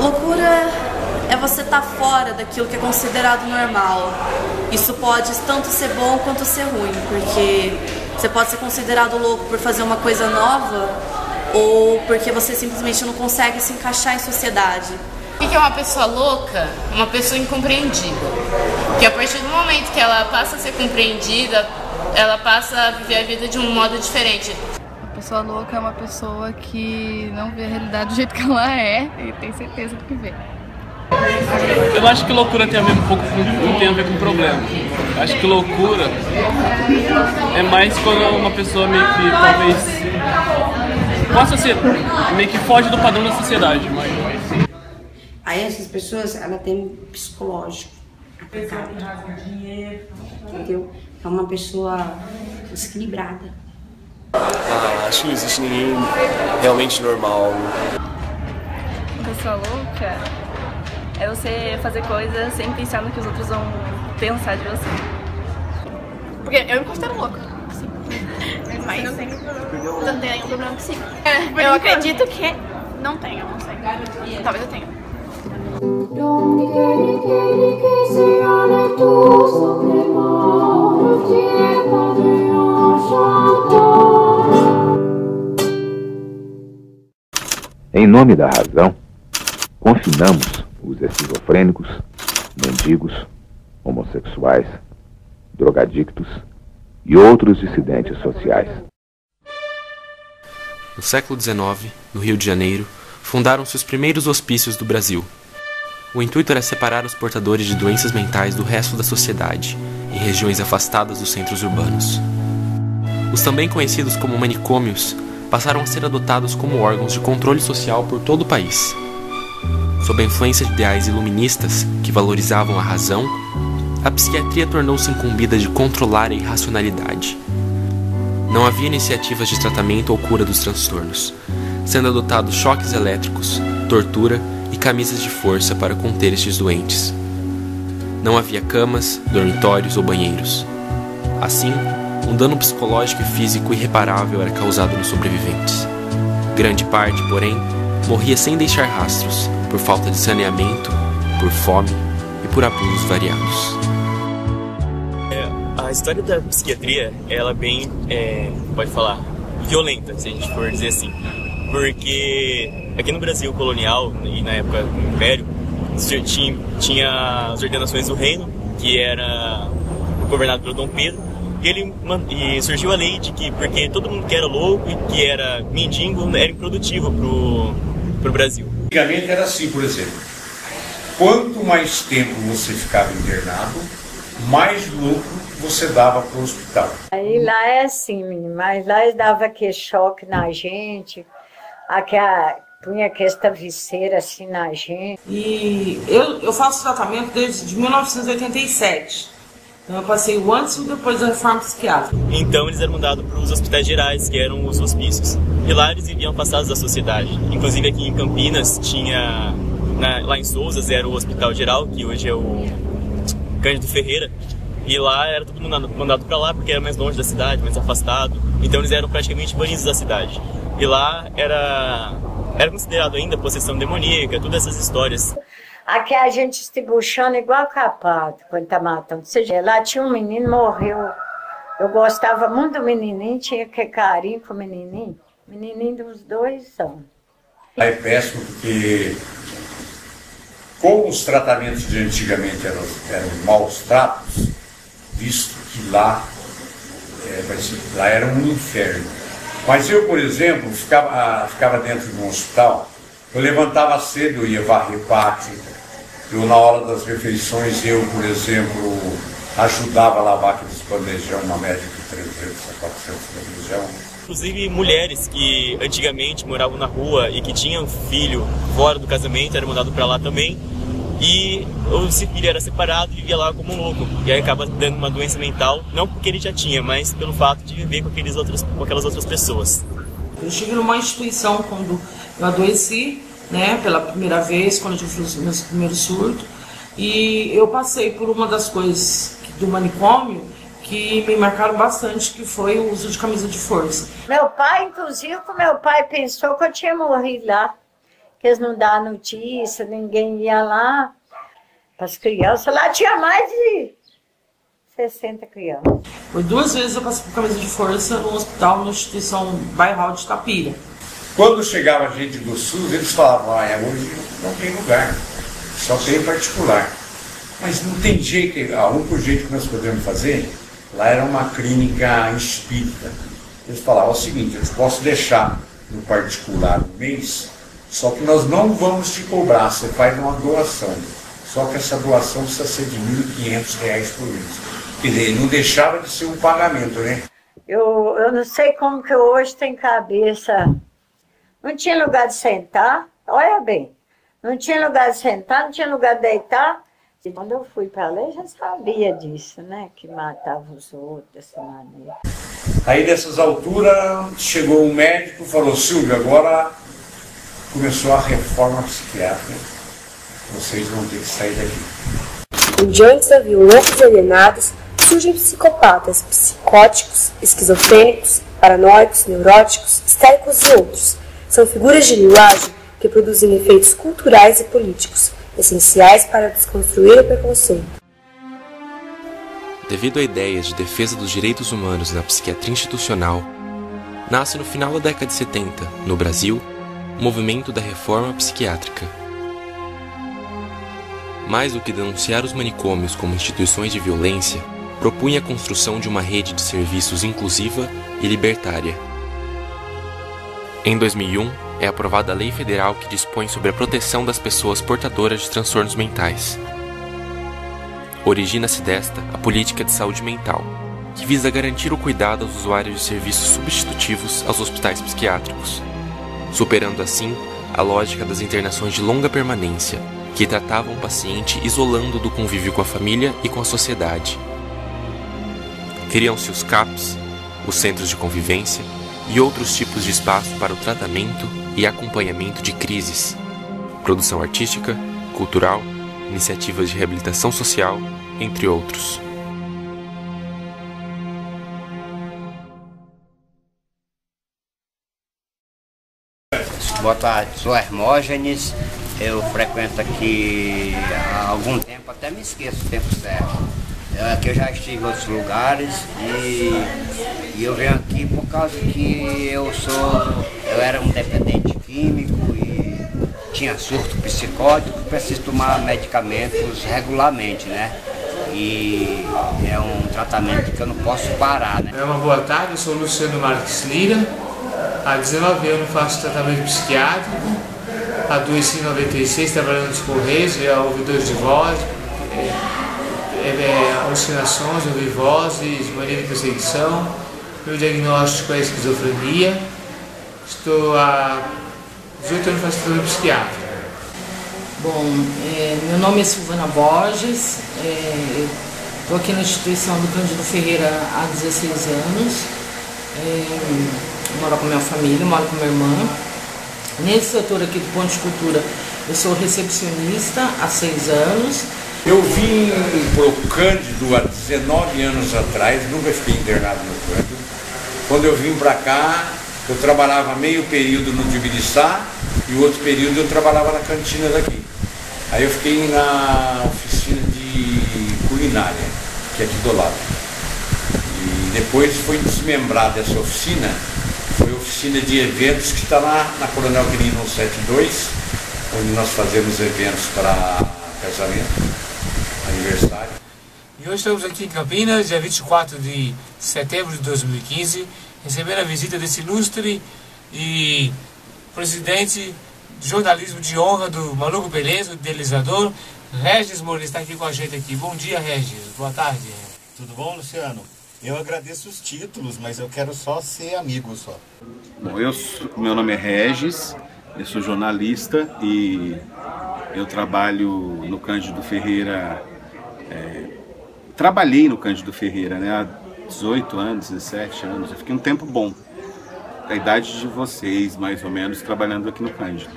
Loucura é você estar fora daquilo que é considerado normal. Isso pode tanto ser bom quanto ser ruim, porque você pode ser considerado louco por fazer uma coisa nova ou porque você simplesmente não consegue se encaixar em sociedade. O que é uma pessoa louca? Uma pessoa incompreendida. Que a partir do momento que ela passa a ser compreendida, ela passa a viver a vida de um modo diferente. A pessoa louca é uma pessoa que não vê a realidade do jeito que ela é e tem certeza do que vê. Eu acho que loucura tem a ver um pouco não tem a ver com problema. Acho que loucura é mais quando uma pessoa meio que talvez possa ser meio que foge do padrão da sociedade, mas aí essas pessoas, ela tem um psicológico aplicado, entendeu? É uma pessoa desequilibrada. Acho que não existe ninguém realmente normal. Uma pessoa louca é você fazer coisas sem pensar no que os outros vão pensar de você. Porque eu me considero louca, sim. Mas não tenho nenhum problema psíquico. Eu acredito que não tenho, não sei. Talvez eu tenha. Em nome da razão, confinamos os esquizofrênicos, mendigos, homossexuais, drogadictos e outros dissidentes sociais. No século XIX, no Rio de Janeiro, fundaram-se os primeiros hospícios do Brasil. O intuito era separar os portadores de doenças mentais do resto da sociedade, em regiões afastadas dos centros urbanos. Os também conhecidos como manicômios passaram a ser adotados como órgãos de controle social por todo o país. Sob a influência de ideais iluministas que valorizavam a razão, a psiquiatria tornou-se incumbida de controlar a irracionalidade. Não havia iniciativas de tratamento ou cura dos transtornos, sendo adotados choques elétricos, tortura e camisas de força para conter estes doentes. Não havia camas, dormitórios ou banheiros. Assim, um dano psicológico e físico irreparável era causado nos sobreviventes. Grande parte, porém, morria sem deixar rastros, por falta de saneamento, por fome e por abusos variados. A história da psiquiatria, ela é bem, pode falar, violenta, se a gente for dizer assim. Porque aqui no Brasil colonial e na época do Império, tinha as ordenações do reino, que era governado pelo Dom Pedro, e surgiu a lei de que, porque todo mundo que era louco e que era mendigo era improdutivo pro Brasil. Antigamente era assim, por exemplo, quanto mais tempo você ficava internado, mais lucro você dava para o hospital. Aí lá é assim, menino, mas lá eles davam aquele choque na gente, punha esta viseira assim na gente. E eu faço tratamento desde 1987. Então eu passei o antes e o depois da reforma psiquiátrica. Então eles eram mandados para os hospitais gerais, que eram os hospícios. E lá eles viviam afastados da sociedade. Inclusive aqui em Campinas tinha, lá em Souzas era o Hospital Geral, que hoje é o Cândido Ferreira. E lá era todo mundo mandado para lá porque era mais longe da cidade, mais afastado. Então eles eram praticamente banidos da cidade. E lá era considerado ainda possessão demoníaca, todas essas histórias. Aqui a gente se buchando igual capado quando tá matando. Lá tinha um menino, morreu. Eu gostava muito do menininho, tinha que carinho com o menininho. Menininho dos 2 anos. É péssimo porque, como os tratamentos de antigamente eram maus tratos, visto que lá era um inferno. Mas eu, por exemplo, ficava dentro de um hospital, eu levantava cedo, eu ia varrer pátio, eu na hora das refeições, por exemplo, ajudava a lavar aqueles bandejão, uma média de 300 a 400 bandejão. Inclusive mulheres que antigamente moravam na rua e que tinham filho fora do casamento, eram mandados para lá também. E o filho era separado e vivia lá como um louco. E aí acaba dando uma doença mental, não porque ele já tinha, mas pelo fato de viver com aquelas outras pessoas. Eu estive numa instituição quando eu adoeci, né, pela primeira vez, quando eu tive os meus primeiros surtos. E eu passei por uma das coisas do manicômio que me marcaram bastante, que foi o uso de camisa de força. Meu pai, inclusive, pensou que eu tinha morrido lá. eles não davam notícia, ninguém ia lá. Para as crianças, lá tinha mais de 60 crianças. Por 2 vezes eu passei por camisa de força no hospital, na instituição bairral de Itapira. Quando chegava gente do SUS, eles falavam, hoje não tem lugar, só tem particular. Mas não tem jeito, o único jeito que nós podemos fazer, lá era uma clínica espírita. Eles falavam o seguinte, eu posso deixar no particular um mês, só que nós não vamos te cobrar, você faz uma doação. Só que essa doação precisa ser de R$ 1.500 por mês. Quer dizer, não deixava de ser um pagamento, né? Eu não sei como que hoje tem cabeça. Não tinha lugar de sentar, olha bem. Não tinha lugar de sentar, não tinha lugar de deitar. E quando eu fui para lá, eu já sabia disso, né? Que matava os outros dessa maneira. Aí, nessas alturas, chegou um médico e falou, Silvio, agora começou a reforma psiquiátrica. Vocês vão ter que sair daqui. Diante da vida loucos e alienados, surgem psicopatas, psicóticos, esquizofrênicos, paranoicos, neuróticos, histéricos e outros. São figuras de linguagem que produzem efeitos culturais e políticos, essenciais para desconstruir o preconceito. Devido a ideias de defesa dos direitos humanos na psiquiatria institucional, nasce no final da década de 70, no Brasil, o movimento da reforma psiquiátrica. Mais do que denunciar os manicômios como instituições de violência, propunha a construção de uma rede de serviços inclusiva e libertária. Em 2001, é aprovada a Lei Federal que dispõe sobre a proteção das pessoas portadoras de transtornos mentais. Origina-se desta a política de saúde mental, que visa garantir o cuidado aos usuários de serviços substitutivos aos hospitais psiquiátricos, superando assim a lógica das internações de longa permanência, que tratavam o paciente isolando do convívio com a família e com a sociedade. Criam-se os CAPs, os centros de convivência e outros tipos de espaço para o tratamento e acompanhamento de crises, produção artística, cultural, iniciativas de reabilitação social, entre outros. Boa tarde, sou Hermógenes, eu frequento aqui há algum tempo, até me esqueço o tempo certo. Aqui eu já estive em outros lugares e eu venho aqui por causa que eu era um dependente químico e tinha surto psicótico, preciso tomar medicamentos regularmente, né? E é um tratamento que eu não posso parar, né? Uma boa tarde, eu sou Luciano Marques Lira, há 19 anos faço tratamento psiquiátrico, adoeci em 96 trabalhando nos Correios, ouvidores de voz, alucinações, ouvir vozes, mania de perseguição. Meu diagnóstico é esquizofrenia. Estou há 18 anos fazendo tratamento psiquiátrico. Bom, meu nome é Silvana Borges, estou aqui na instituição do Cândido Ferreira há 16 anos, moro com minha família, moro com minha irmã. Nesse setor aqui do Ponto de Cultura, eu sou recepcionista há 6 anos. Eu vim para o Cândido há 19 anos atrás, nunca fiquei internado no Cândido. Quando eu vim para cá, eu trabalhava meio período no Tibiriçá e o outro período eu trabalhava na cantina daqui. Aí eu fiquei na oficina de culinária, que é aqui do lado. E depois foi desmembrada dessa oficina, foi a oficina de eventos que está na Coronel Quirino 172, onde nós fazemos eventos para casamento, aniversário. E hoje estamos aqui em Campinas, dia 24 de setembro de 2015, recebendo a visita desse ilustre e presidente de jornalismo de honra do Maluco Beleza, o idealizador, Regis Moura, está aqui com a gente aqui. Bom dia, Regis. Boa tarde. Tudo bom, Luciano? Eu agradeço os títulos, mas eu quero só ser amigo só. Bom, meu nome é Regis, eu sou jornalista e eu trabalho no Cândido Ferreira, trabalhei no Cândido Ferreira, né, há 18 anos, 17 anos, eu fiquei um tempo bom, a idade de vocês, mais ou menos, trabalhando aqui no Cândido,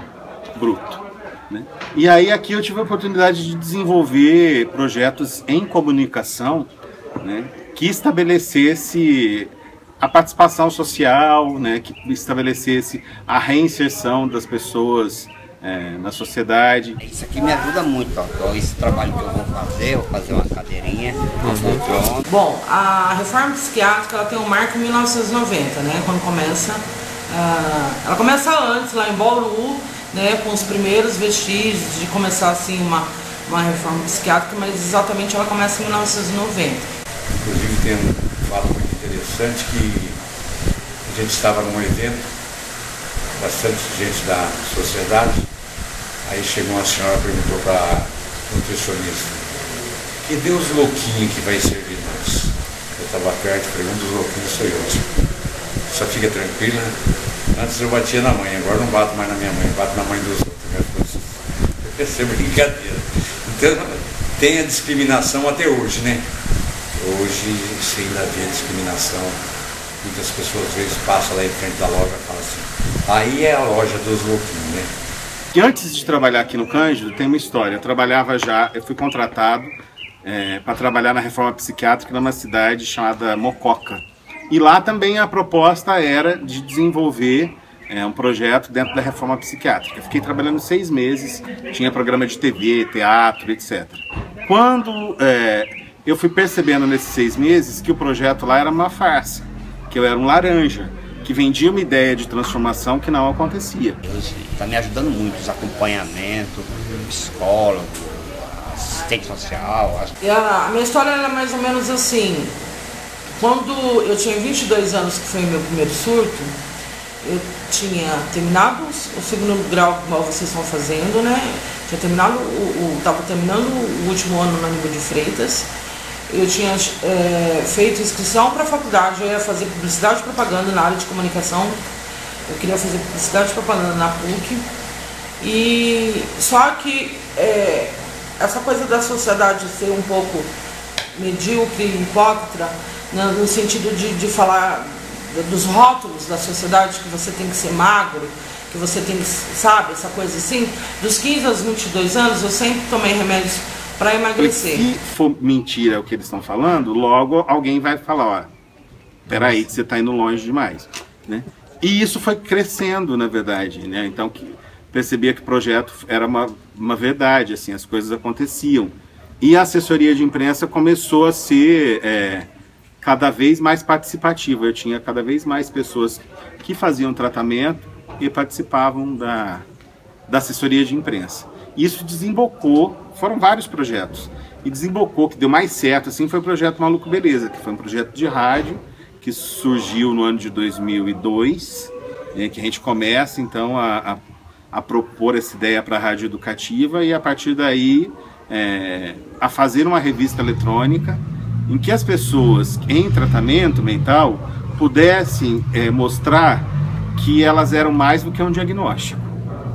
bruto, né? E aí aqui eu tive a oportunidade de desenvolver projetos em comunicação, né, que estabelecesse a participação social, né, que estabelecesse a reinserção das pessoas na sociedade. Isso aqui me ajuda muito, ó. Esse trabalho que eu vou fazer uma cadeirinha, funciona. Bom, a reforma psiquiátrica ela tem um marco em 1990, né? Quando começa, ela começa antes, lá em Bauru, né? Com os primeiros vestígios de começar assim uma reforma psiquiátrica, mas exatamente ela começa em 1990. Inclusive tem um fato muito interessante que a gente estava num evento, bastante gente da sociedade, aí chegou uma senhora e perguntou para a nutricionista: que Deus louquinho que vai servir nós? Eu estava perto e falei: um dos louquinhos sou eu. Só fica tranquila, antes eu batia na mãe, agora não bato mais na minha mãe, bato na mãe dos outros. Essa é brincadeira. Então tem a discriminação até hoje, né? Hoje se ainda vê discriminação. Muitas pessoas às vezes passam lá em frente da loja e falam assim: aí é a loja dos louquinhos, né? E antes de trabalhar aqui no Cândido, tem uma história. Eu fui contratado para trabalhar na reforma psiquiátrica numa cidade chamada Mococa. E lá também a proposta era de desenvolver um projeto dentro da reforma psiquiátrica. Fiquei trabalhando 6 meses, tinha programa de TV, teatro, etc. Quando eu fui percebendo nesses 6 meses que o projeto lá era uma farsa, que eu era um laranja, que vendia uma ideia de transformação que não acontecia. Está me ajudando muito, os acompanhamentos, psicólogo, assistente social. A minha história era mais ou menos assim: quando eu tinha 22 anos, que foi o meu primeiro surto, eu tinha terminado o segundo grau, como vocês estão fazendo, né? Estava terminando o último ano na Aníbal de Freitas. Eu tinha feito inscrição para a faculdade, eu ia fazer publicidade e propaganda na área de comunicação. Eu queria fazer publicidade e propaganda na PUC. E só que essa coisa da sociedade ser um pouco medíocre, hipócrita, no sentido de falar dos rótulos da sociedade, que você tem que ser magro, que você tem que, sabe, essa coisa assim. Dos 15 aos 22 anos, eu sempre tomei remédios para emagrecer. Se for mentira o que eles estão falando, logo alguém vai falar: ó, peraí que você está indo longe demais, né? E isso foi crescendo, na verdade, né? Então percebia que o projeto era uma verdade, assim, as coisas aconteciam. E a assessoria de imprensa começou a ser cada vez mais participativa. Eu tinha cada vez mais pessoas que faziam tratamento e participavam da assessoria de imprensa. Isso desembocou, foram vários projetos, e desembocou, que deu mais certo, assim, foi o projeto Maluco Beleza, que foi um projeto de rádio, que surgiu no ano de 2002, que a gente começa, então, a propor essa ideia para a rádio educativa, e a partir daí, a fazer uma revista eletrônica, em que as pessoas em tratamento mental pudessem mostrar que elas eram mais do que um diagnóstico,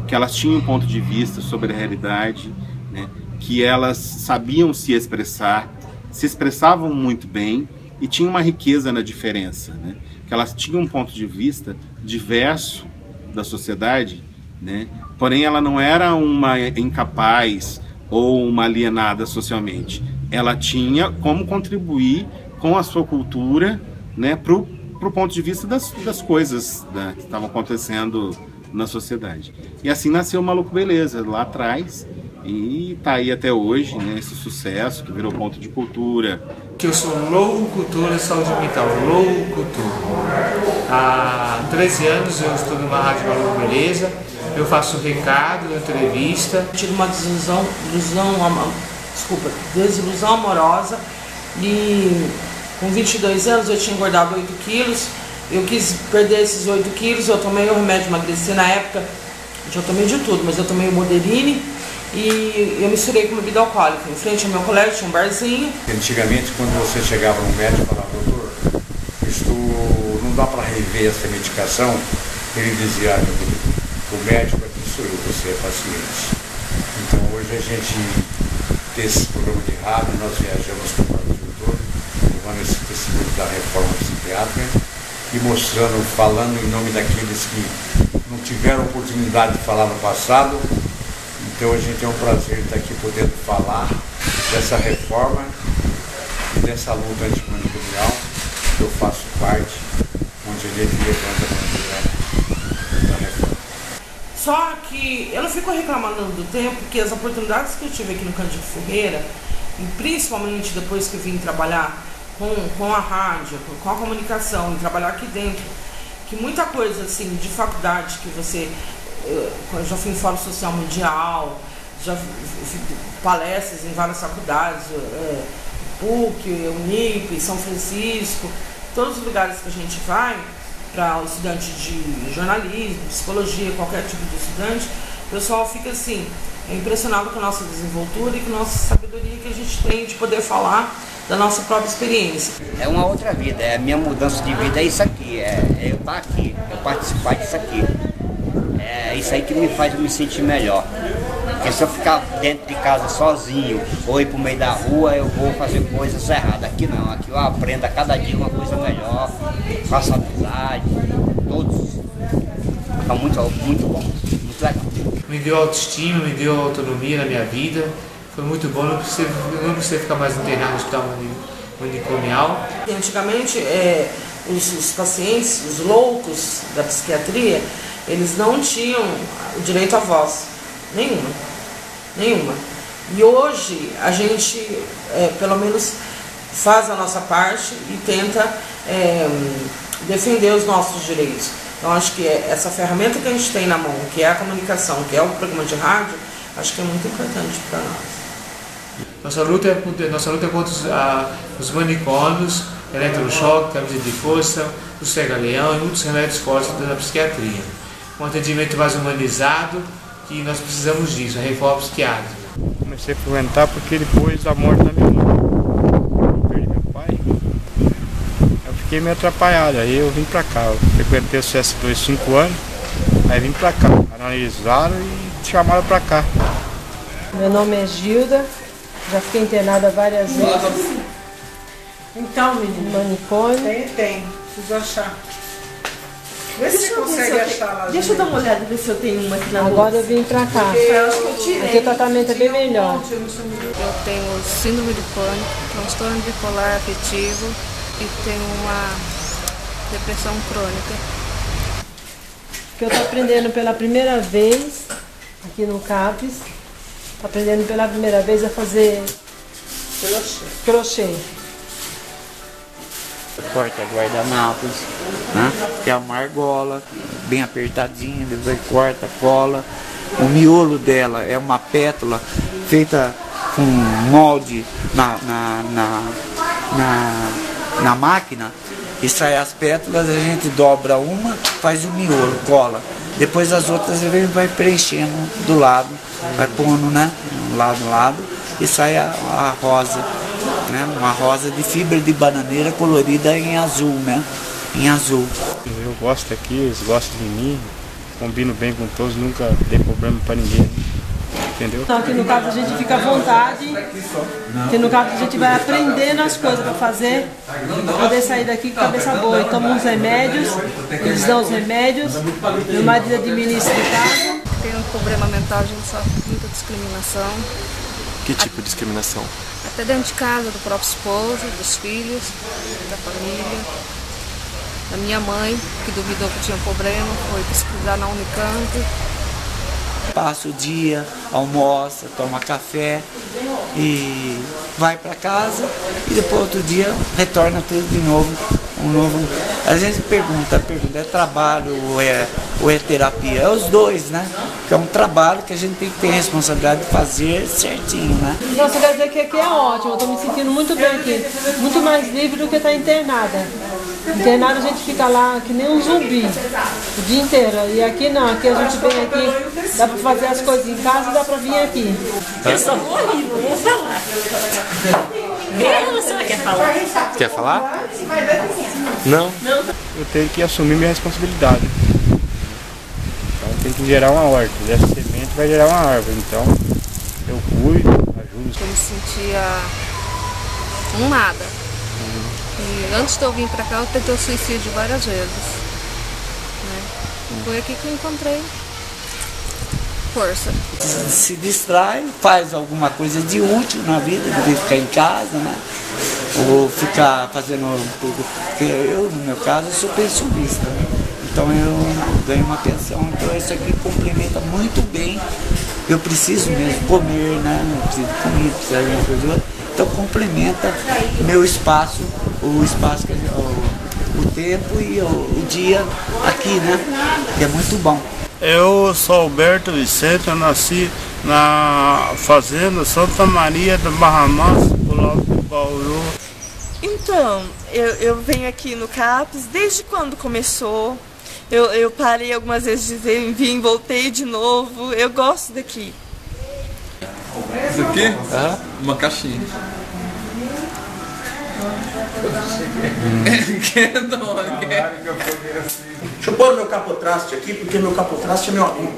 que elas tinham um ponto de vista sobre a realidade, né? Que elas sabiam se expressavam muito bem e tinham uma riqueza na diferença, né? Que elas tinham um ponto de vista diverso da sociedade, né? Porém ela não era uma incapaz ou uma alienada socialmente. Ela tinha como contribuir com a sua cultura, né, pro ponto de vista das coisas, né, que estavam acontecendo na sociedade. E assim nasceu o Maluco Beleza, lá atrás, e está aí até hoje, né, esse sucesso que virou ponto de cultura. Que eu sou locutor em saúde mental, locutor. Há 13 anos eu estou numa rádio Maluco Beleza, eu faço recado, entrevista. Eu tive uma desilusão amorosa, e com 22 anos eu tinha engordado 8 quilos. Eu quis perder esses 8 quilos, eu tomei o remédio de emagrecer na época, eu tomei de tudo, mas eu tomei o Moderine e eu misturei com bebida alcoólica. Em frente ao meu colégio tinha um barzinho. Antigamente, quando você chegava no médico e falava: doutor, isto não dá para rever essa medicação, ele dizia: o médico aqui sou eu, você é paciente. Então hoje a gente tem esse programa de rádio, nós viajamos para o Brasil todo, levando esse testemunho da reforma psiquiátrica e mostrando, falando em nome daqueles que não tiveram oportunidade de falar no passado. Então a gente tem um prazer de estar aqui podendo falar dessa reforma e dessa luta antimanicomial que eu faço parte, onde a gente levanta a bandeira da reforma. Só que eu não fico reclamando do tempo, porque as oportunidades que eu tive aqui no Cândido Ferreira, e principalmente depois que eu vim trabalhar com a rádio, com a comunicação, e trabalhar aqui dentro, que muita coisa assim de faculdade que você... Eu já fui em Fórum Social Mundial, já fiz palestras em várias faculdades, PUC, Unip, São Francisco, todos os lugares que a gente vai, para o estudante de jornalismo, psicologia, qualquer tipo de estudante, o pessoal fica assim, impressionado com a nossa desenvoltura e com a nossa sabedoria que a gente tem de poder falar da nossa própria experiência. É uma outra vida, a minha mudança de vida é isso aqui, eu estar aqui, eu participar disso aqui. É isso aí que me faz me sentir melhor. Porque se eu ficar dentro de casa sozinho ou ir para o meio da rua, eu vou fazer coisas erradas. Aqui não, aqui eu aprendo a cada dia uma coisa melhor, faço amizade, todos. Está muito bom, muito legal. Me deu autoestima, me deu autonomia na minha vida. Foi muito bom, não precisei ficar mais internado no hospital manicomial. Antigamente, os pacientes, os loucos da psiquiatria, eles não tinham o direito à voz, nenhuma. E hoje a gente, pelo menos, faz a nossa parte e tenta defender os nossos direitos. Então acho que essa ferramenta que a gente tem na mão, que é a comunicação, que é o programa de rádio, acho que é muito importante para nós. Nossa luta é contra os manicômios, eletrochoque, camisa de força, o cega-leão e muitos remédios fortes da psiquiatria. Um atendimento mais humanizado, que nós precisamos disso, a reforma psiquiátrica. Comecei a frequentar porque depois da morte da minha mãe, eu perdi meu pai, eu fiquei meio atrapalhado, aí eu vim pra cá. Eu frequentei o CS2 5 anos, aí vim pra cá, analisaram e chamaram pra cá. Meu nome é Gilda, já fiquei internada várias vezes. Então, menina, manicômio. Tem, preciso achar. Vê se você consegue achar lá. Deixa eu dar uma olhada, ver se eu tenho uma aqui na Agora eu vim pra cá. Aqui o tratamento é bem melhor. Eu tenho síndrome do pânico, transtorno bipolar afetivo e tenho uma depressão crônica. Que eu tô aprendendo pela primeira vez aqui no CAPES. Tô aprendendo pela primeira vez a fazer crochê. Corta guardanapos, né? Que é uma argola bem apertadinha, depois corta, cola. O miolo dela é uma pétala feita com molde na máquina, e sai as pétalas, a gente dobra uma, faz o miolo, cola. Depois as outras a gente vai preenchendo do lado, vai pondo, né? Lado, e sai a rosa. Né? Uma rosa de fibra de bananeira colorida em azul, né? Em azul. Eu gosto aqui, eles gostam de mim, combino bem com todos, nunca dei problema para ninguém, entendeu? Então, aqui no caso a gente fica à vontade, aqui no caso a gente vai aprendendo as coisas para fazer, para poder sair daqui com cabeça boa. E toma uns remédios, eles dão os remédios, meu marido administra em casa. Tenho um problema mental, a gente sofre muita discriminação. Que tipo de discriminação? Até dentro de casa, do próprio esposo, dos filhos, da família, da minha mãe, que duvidou que tinha problema, foi pesquisar na Unicamp. Passa o dia, almoça, toma café e vai para casa e depois outro dia retorna tudo de novo. A gente pergunta, é trabalho ou é terapia? É os dois, né? Que é um trabalho que a gente tem que ter responsabilidade de fazer certinho, né? Então você quer dizer que aqui é ótimo, eu estou me sentindo muito bem aqui, muito mais livre do que estar internada. Internada a gente fica lá que nem um zumbi o dia inteiro, e aqui não, aqui a gente vem aqui, dá para fazer as coisas em casa e dá para vir aqui. Eu só vou ali, não vou falar. Você quer falar? Quer falar? Não. Eu tenho que assumir minha responsabilidade. Então tem que gerar uma horta. Dessa semente vai gerar uma árvore. Então eu cuido, ajudo. Eu me sentia um nada. E antes de eu vir pra cá eu tentei o suicídio várias vezes. Né? Foi aqui que eu encontrei força. Se distrai, faz alguma coisa de útil na vida, de ficar em casa, né? Ou ficar fazendo tudo. Porque eu, no meu caso, sou pensionista, né? Então eu ganho uma pensão, então isso aqui complementa muito bem. Eu preciso mesmo comer, né? Eu preciso de comida, preciso de alguma coisa. Então complementa meu espaço, o espaço, o tempo e o dia aqui, né? Que é muito bom. Eu sou Alberto Vicente, eu nasci na fazenda Santa Maria da Barra Mansa, do lado de Bauru. Então, eu venho aqui no CAPS desde quando começou. Eu parei algumas vezes de vim, voltei de novo. Eu gosto daqui. Isso aqui? Uma caixinha. Deixa eu pôr meu capotraste aqui, porque meu capotraste é meu amigo.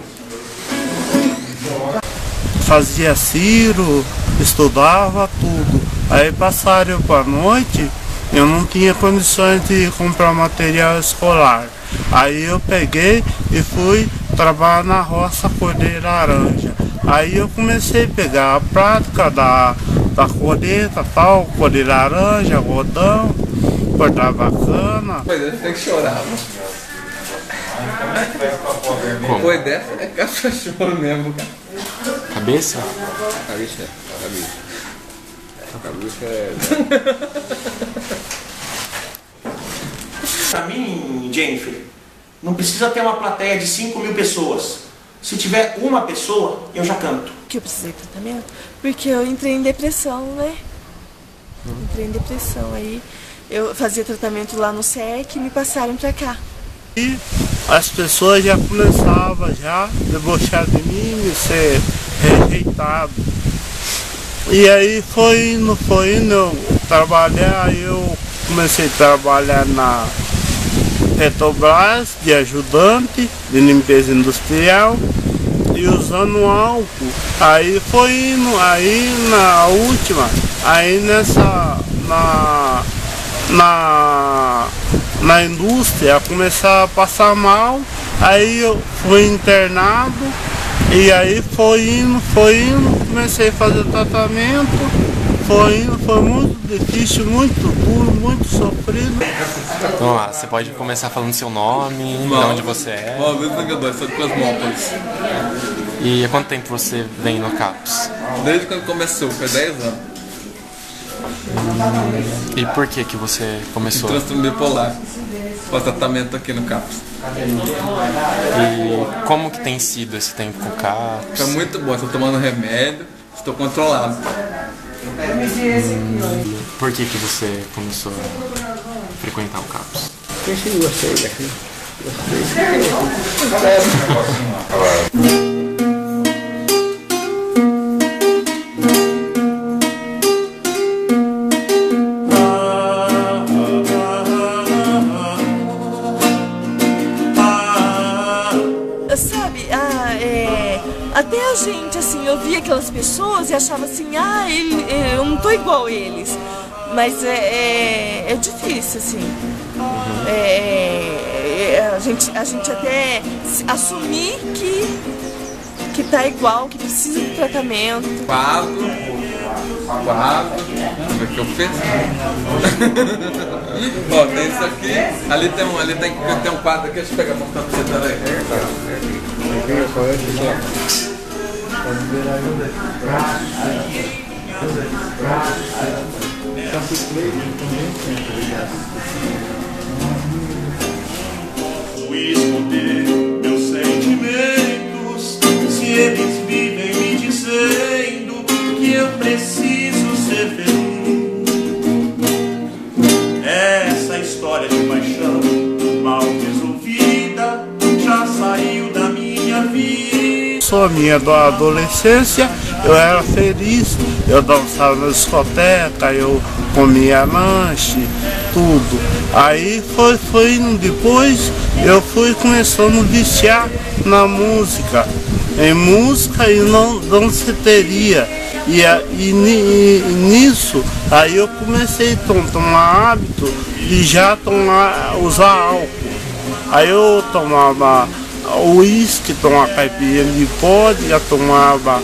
Fazia ciro, estudava tudo. Aí passaram para a noite, eu não tinha condições de comprar material escolar. Aí eu peguei e fui trabalhar na roça colher laranja. Aí eu comecei a pegar a prática da colheita, tal, colher laranja, rodão, cortar bacana. Pois é, tem que chorar. Depois dessa é caça-choro mesmo, cara. Cabeça? Cabeça é. Cabeça é. Pra mim, Jennifer, não precisa ter uma plateia de 5.000 pessoas. Se tiver uma pessoa, eu já canto. Que eu precisei de tratamento? Porque eu entrei em depressão, né? Entrei em depressão. Aí eu fazia tratamento lá no SEC e me passaram pra cá. E as pessoas já começavam a debochar de mim, me ser rejeitado. E aí foi indo, eu trabalhar, aí eu comecei a trabalhar na Petrobras de ajudante de limpeza industrial e usando álcool. Aí foi indo, aí na última, aí nessa na indústria começar a passar mal, aí eu fui internado e aí foi indo, comecei a fazer tratamento, foi muito difícil, muito duro, muito sofrido. Vamos lá, você pode começar falando seu nome, de onde você é. Uma vez eu sou de Cosmópolis. E há quanto tempo você vem no CAPS? Desde quando começou, foi 10 anos. E por que você começou? Transtorno bipolar. Faz tratamento aqui no CAPS. E como que tem sido esse tempo com o CAPS? Foi muito bom, estou tomando remédio, estou controlado. Por que você começou a frequentar o CAPS? Eu gostei daqui. Sabe, até a gente, assim, eu via aquelas pessoas e achava assim, eu não tô igual a eles. Mas é difícil, assim. A gente até assumir que tá igual, que precisa de tratamento. Quadro. Como é que eu fiz? Ó, tem isso aqui, ali tem um quadro aqui, deixa eu pegar uma camiseta aí. Esconder meus sentimentos, se eles vivem me dizendo que eu preciso ser feliz. Essa história de paixão mal resolvida já saiu da minha vida. A minha adolescência, eu era feliz, eu dançava na discoteca, eu comia lanche, tudo. Aí foi indo depois, eu fui começando a viciar na música, em música e não danceteria. E nisso, aí eu comecei a tomar hábito de já usar álcool. Aí eu tomava uísque, tomava caipirinha de pó, já tomava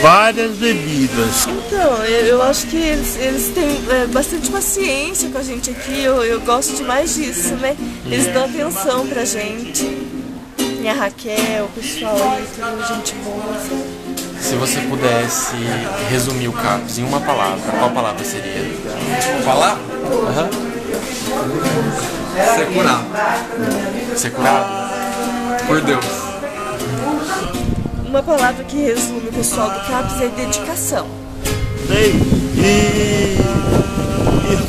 várias bebidas. Então, eu acho que eles têm bastante paciência com a gente aqui, eu gosto demais disso, né? Eles dão atenção pra gente. E a Raquel, o pessoal aí, tudo gente boa, sabe? Se você pudesse resumir o CAPS em uma palavra, qual palavra seria? Falar? Aham. Ser curado. Ser curado? Por Deus. Uma palavra que resume o pessoal do CAPS é dedicação. E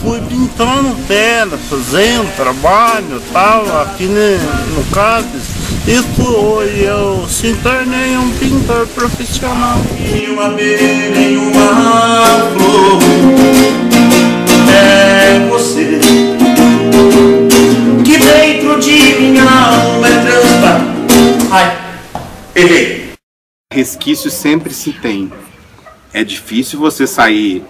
fui pintando pedra, fazendo trabalho tal, aqui no CAPS. E hoje eu se tornei um pintor profissional. E uma abelha em uma flor é você, que dentro de minha alma é transparente. Ai, errei. Resquício sempre se tem. É difícil você sair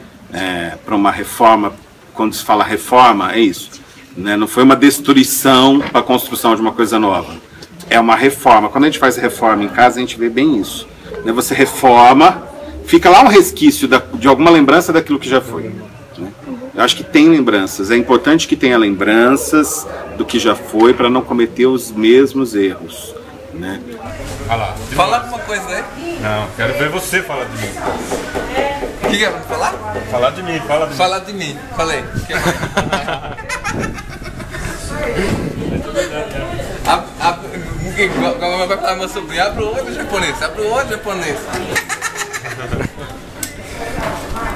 para uma reforma. Quando se fala reforma, é isso, né? Não foi uma destruição para a construção de uma coisa nova. É uma reforma. Quando a gente faz reforma em casa, a gente vê bem isso, né? Você reforma, fica lá um resquício de alguma lembrança daquilo que já foi, né? Eu acho que tem lembranças. É importante que tenha lembranças do que já foi para não cometer os mesmos erros, né? Fala alguma coisa aí. Não, quero ver você falar de mim. O que é pra falar? Falar de mim, fala de mim. Falar de mim, falei. Agora vai falar meu sobrinho, abre o olho japonês, abre o olho japonês.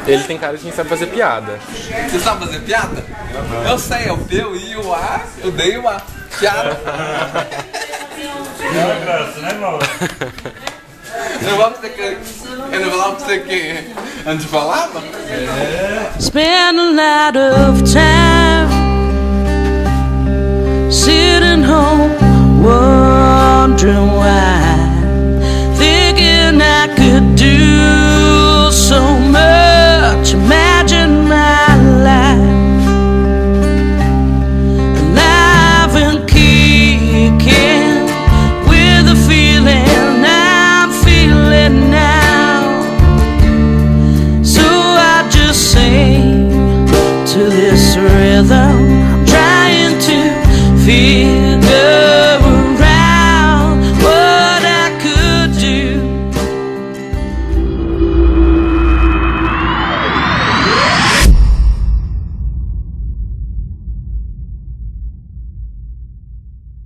Ele tem cara de quem sabe fazer piada. Você sabe fazer piada? Eu sei, é o P, o I, o A, eu dei o A. Piada. Não é graça, né, Mauro? Eu vou falar pra você que antes falava? Spend a lot of time sitting home wondering why